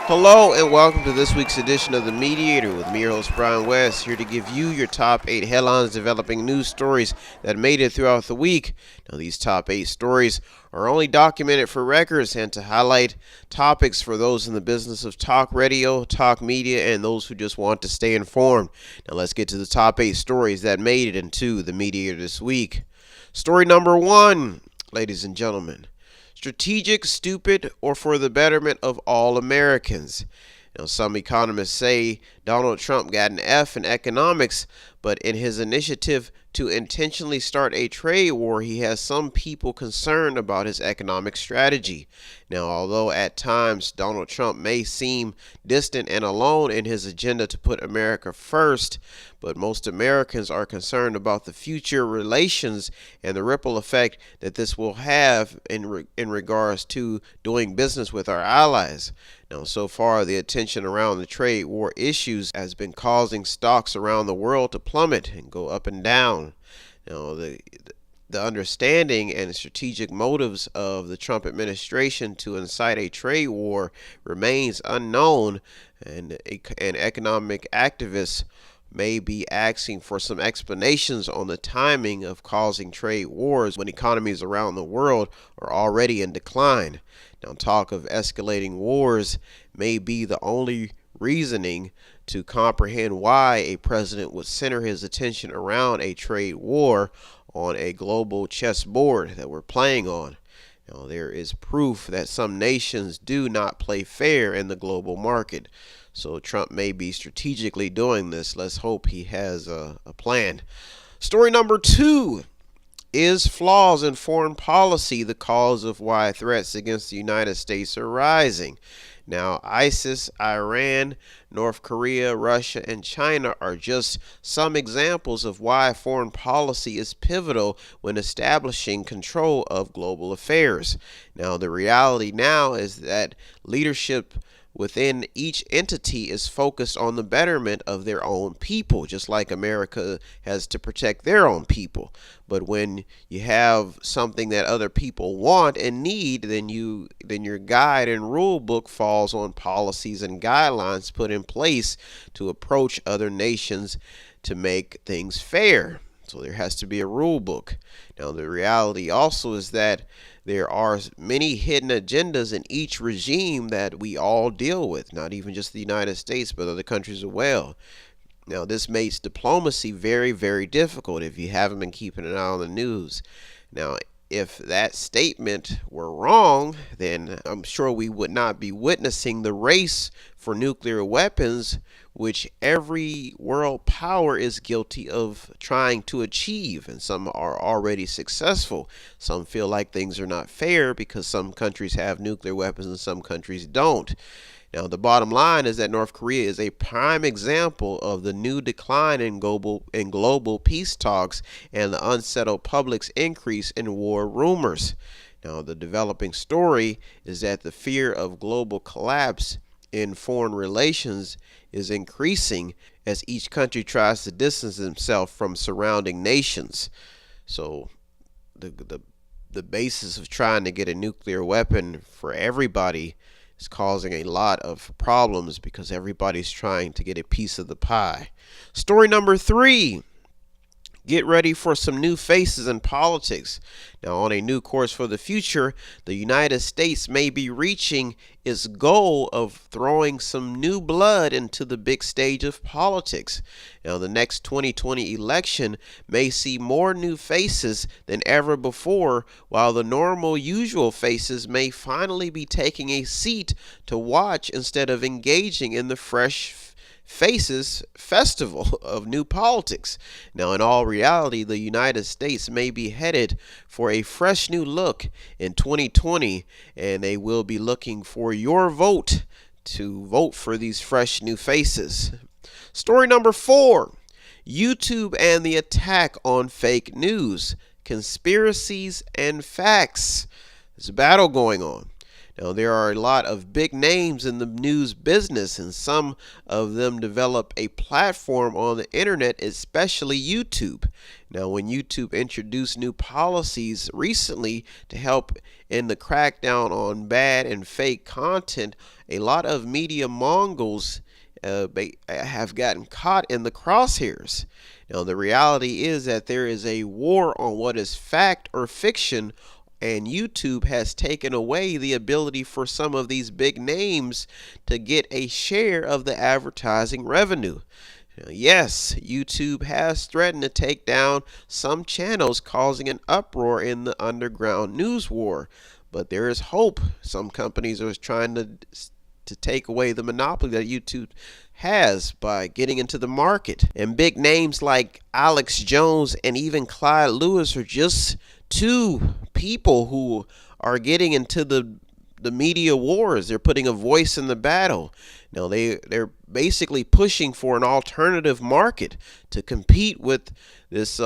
Hello and welcome to this week's edition of The Mediator with me, your host Brian West, here to give you your top 8 headlines developing news stories that made it throughout the week. Now, these top 8 stories are only documented for records and to highlight topics for those in the business of talk radio, talk media, and those who just want to stay informed. Now, let's get to the top 8 stories that made it into The Mediator this week. Story number 1, ladies and gentlemen. Strategic, stupid, or for the betterment of all Americans. Now, some economists say Donald Trump got an F in economics, but in his initiative to intentionally start a trade war, he has some people concerned about his economic strategy. Now, although at times Donald Trump may seem distant and alone in his agenda to put America first, but most Americans are concerned about the future relations and the ripple effect that this will have in regards to doing business with our allies. Now, so far, the attention around the trade war issues has been causing stocks around the world to plummet and go up and down. Now, the understanding and strategic motives of the Trump administration to incite a trade war remains unknown, and economic activists may be asking for some explanations on the timing of causing trade wars when economies around the world are already in decline. Now, talk of escalating wars may be the only reasoning to comprehend why a president would center his attention around a trade war on a global chessboard that we're playing on. Now, there is proof that some nations do not play fair in the global market. So Trump may be strategically doing this. Let's hope he has a plan. Story number 2. Is flaws in foreign policy the cause of why threats against the United States are rising? Now, ISIS, Iran, North Korea, Russia, and China are just some examples of why foreign policy is pivotal when establishing control of global affairs. Now, the reality now is that leadership within each entity is focused on the betterment of their own people, just like America has to protect their own people. But when you have something that other people want and need, then your guide and rule book falls on policies and guidelines put in place to approach other nations to make things fair. So there has to be a rule book. Now, the reality also is that there are many hidden agendas in each regime that we all deal with, not even just the United States, but other countries as well. Now, this makes diplomacy very, very difficult if you haven't been keeping an eye on the news. Now, if that statement were wrong, then I'm sure we would not be witnessing the race for nuclear weapons, which every world power is guilty of trying to achieve, and some are already successful. Some feel like things are not fair because some countries have nuclear weapons and some countries don't. Now, the bottom line is that North Korea is a prime example of the new decline in global peace talks and the unsettled public's increase in war rumors. Now, the developing story is that the fear of global collapse in foreign relations is increasing as each country tries to distance itself from surrounding nations. So the basis of trying to get a nuclear weapon for everybody is causing a lot of problems because everybody's trying to get a piece of the pie. Story number 3. Get ready for some new faces in politics. Now, on a new course for the future, the United States may be reaching its goal of throwing some new blood into the big stage of politics. Now, the next 2020 election may see more new faces than ever before, while the normal, usual faces may finally be taking a seat to watch instead of engaging in the fresh faces festival of new politics. Now, in all reality, the United States may be headed for a fresh new look in 2020, and they will be looking for your vote to vote for these fresh new faces. Story number 4. YouTube and the attack on fake news, conspiracies, and facts. There's a battle going on. Now, there are a lot of big names in the news business, and some of them develop a platform on the internet, especially YouTube. Now, when YouTube introduced new policies recently to help in the crackdown on bad and fake content, a lot of media mongols have gotten caught in the crosshairs. Now, the reality is that there is a war on what is fact or fiction, and YouTube has taken away the ability for some of these big names to get a share of the advertising revenue. Now, yes, YouTube has threatened to take down some channels, causing an uproar in the underground news war. But there is hope. Some companies are trying to take away the monopoly that YouTube has by getting into the market. And big names like Alex Jones and even Clyde Lewis are just two people who are getting into the media wars. They're putting a voice in the battle. Now they're basically pushing for an alternative market to compete with this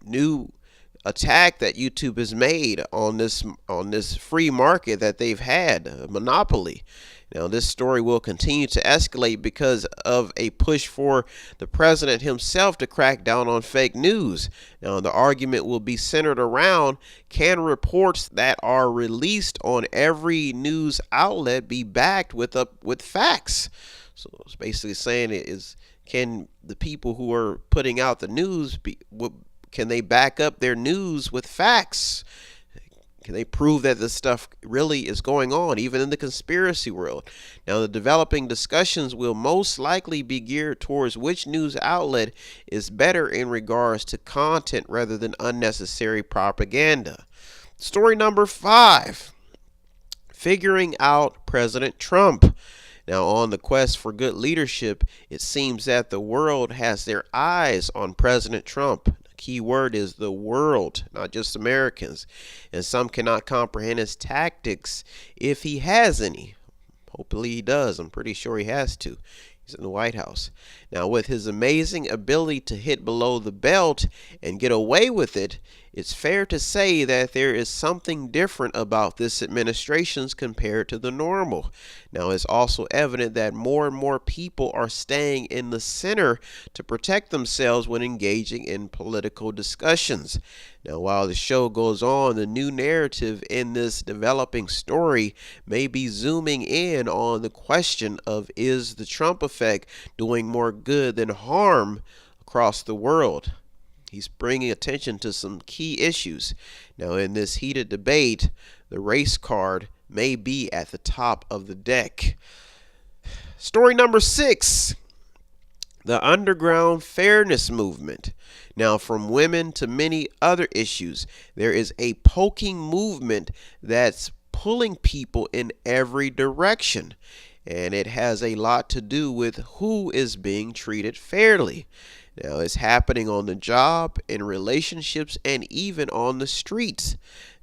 new attack that YouTube has made on this free market that they've had, a monopoly. Now, this story will continue to escalate because of a push for the president himself to crack down on fake news. Now, the argument will be centered around, can reports that are released on every news outlet be backed with facts? So it's basically saying can the people who are putting out the news can they back up their news with facts? Can they prove that this stuff really is going on, even in the conspiracy world? Now, the developing discussions will most likely be geared towards which news outlet is better in regards to content rather than unnecessary propaganda. Story number 5, figuring out President Trump. Now, on the quest for good leadership, it seems that the world has their eyes on President Trump. Key word is the world, not just Americans. And some cannot comprehend his tactics if he has any. Hopefully he does. I'm pretty sure he has to. He's in the White House. Now, with his amazing ability to hit below the belt and get away with it, it's fair to say that there is something different about this administration compared to the normal. Now, it's also evident that more and more people are staying in the center to protect themselves when engaging in political discussions. Now, while the show goes on, the new narrative in this developing story may be zooming in on the question of, is the Trump effect doing more good than harm across the world? He's bringing attention to some key issues. Now, in this heated debate, the race card may be at the top of the deck. Story number 6, the underground fairness movement. Now, from women to many other issues, there is a poking movement that's pulling people in every direction. And it has a lot to do with who is being treated fairly. Now, it's happening on the job, in relationships, and even on the streets.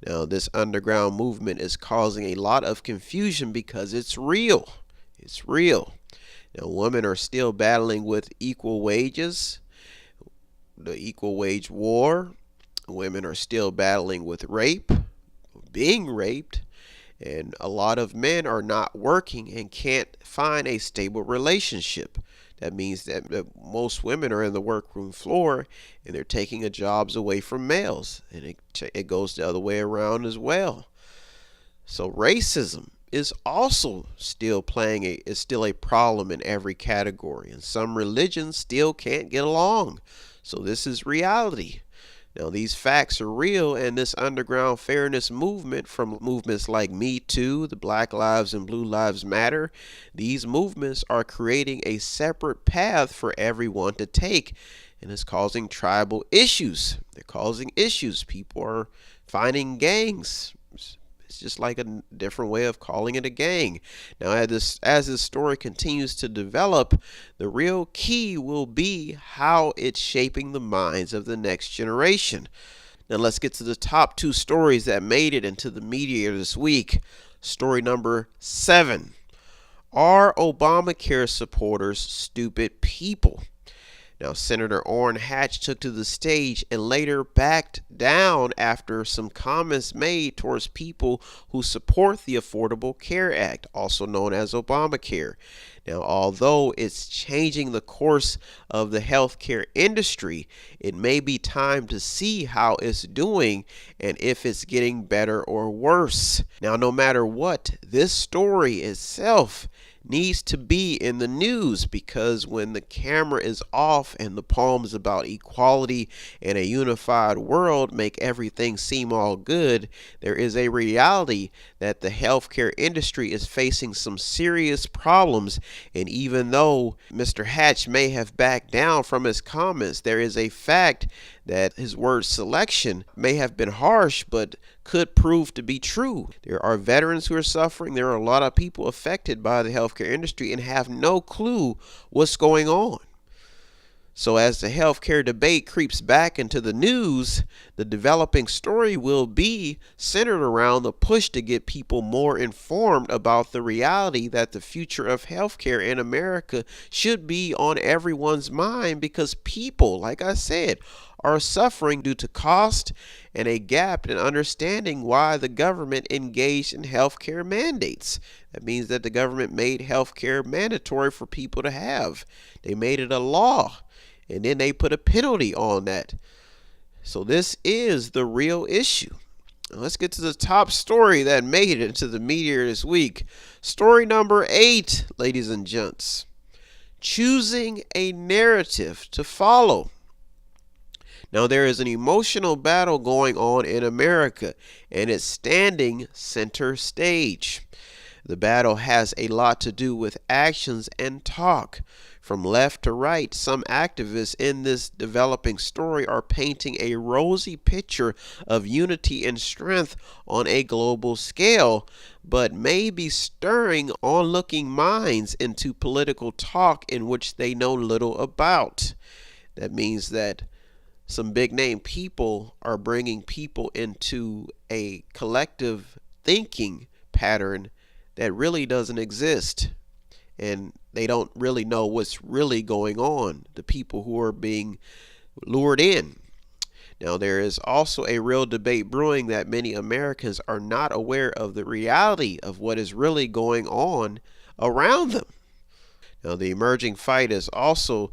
Now, this underground movement is causing a lot of confusion because it's real. It's real. Now, women are still battling with equal wages, the equal wage war. Women are still battling with rape, being raped. And a lot of men are not working and can't find a stable relationship. That means that most women are in the workroom floor and they're taking jobs away from males. And it goes the other way around as well. So racism is also still a problem in every category. And some religions still can't get along. So this is reality. Now, these facts are real, and this underground fairness movement, from movements like Me Too, the Black Lives and Blue Lives Matter, these movements are creating a separate path for everyone to take, and it's causing tribal issues. They're causing issues. People are finding gangs. It's just like a different way of calling it a gang. Now, as this story continues to develop, the real key will be how it's shaping the minds of the next generation. Now, let's get to the top 2 stories that made it into the media this week. Story number 7. Are Obamacare supporters stupid people? Now, Senator Orrin Hatch took to the stage and later backed down after some comments made towards people who support the Affordable Care Act, also known as Obamacare. Now, although it's changing the course of the healthcare industry, it may be time to see how it's doing and if it's getting better or worse. Now, no matter what, this story itself needs to be in the news, because when the camera is off and the poems about equality and a unified world make everything seem all good, there is a reality that the healthcare industry is facing some serious problems. And even though Mr. Hatch may have backed down from his comments, there is a fact that his word selection may have been harsh, but could prove to be true. There are veterans who are suffering. There are a lot of people affected by the healthcare industry and have no clue what's going on. So as the healthcare debate creeps back into the news, the developing story will be centered around the push to get people more informed about the reality that the future of healthcare in America should be on everyone's mind, because people, like I said, are suffering due to cost and a gap in understanding why the government engaged in healthcare mandates. That means that the government made healthcare mandatory for people to have. They made it a law, and then they put a penalty on that. So this is the real issue. Now let's get to the top story that made it into the media this week. Story number 8, ladies and gents. Choosing a narrative to follow. Now, there is an emotional battle going on in America, and it's standing center stage. The battle has a lot to do with actions and talk. From left to right, some activists in this developing story are painting a rosy picture of unity and strength on a global scale, but may be stirring onlooking minds into political talk in which they know little about. That means that some big name people are bringing people into a collective thinking pattern that really doesn't exist, and they don't really know what's really going on, the people who are being lured in. Now, there is also a real debate brewing that many Americans are not aware of the reality of what is really going on around them. Now, the emerging fight is also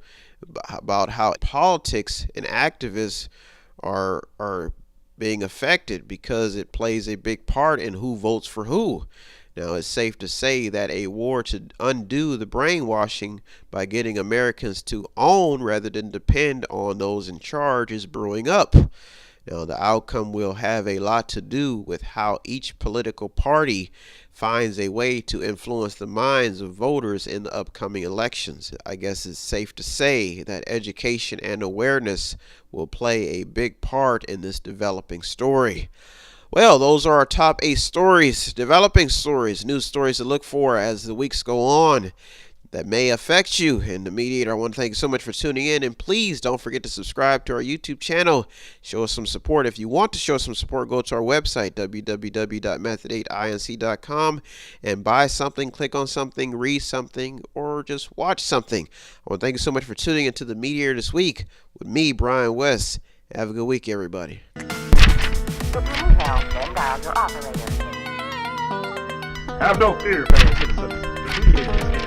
about how politics and activists are being affected, because it plays a big part in who votes for who. Now, it's safe to say that a war to undo the brainwashing by getting Americans to own rather than depend on those in charge is brewing up. Now, the outcome will have a lot to do with how each political party finds a way to influence the minds of voters in the upcoming elections. I guess it's safe to say that education and awareness will play a big part in this developing story. Well, those are our top 8 stories, developing stories, news stories to look for as the weeks go on that may affect you. And The Mediator, I want to thank you so much for tuning in, and please don't forget to subscribe to our YouTube channel. Show us some support. If you want to show us some support, go to our website, www.method8inc.com, and buy something, click on something, read something, or just watch something. I want to thank you so much for tuning into The Mediator this week with me, Brian West. Have a good week, everybody. Have no fear, fellow citizens. The Mediator is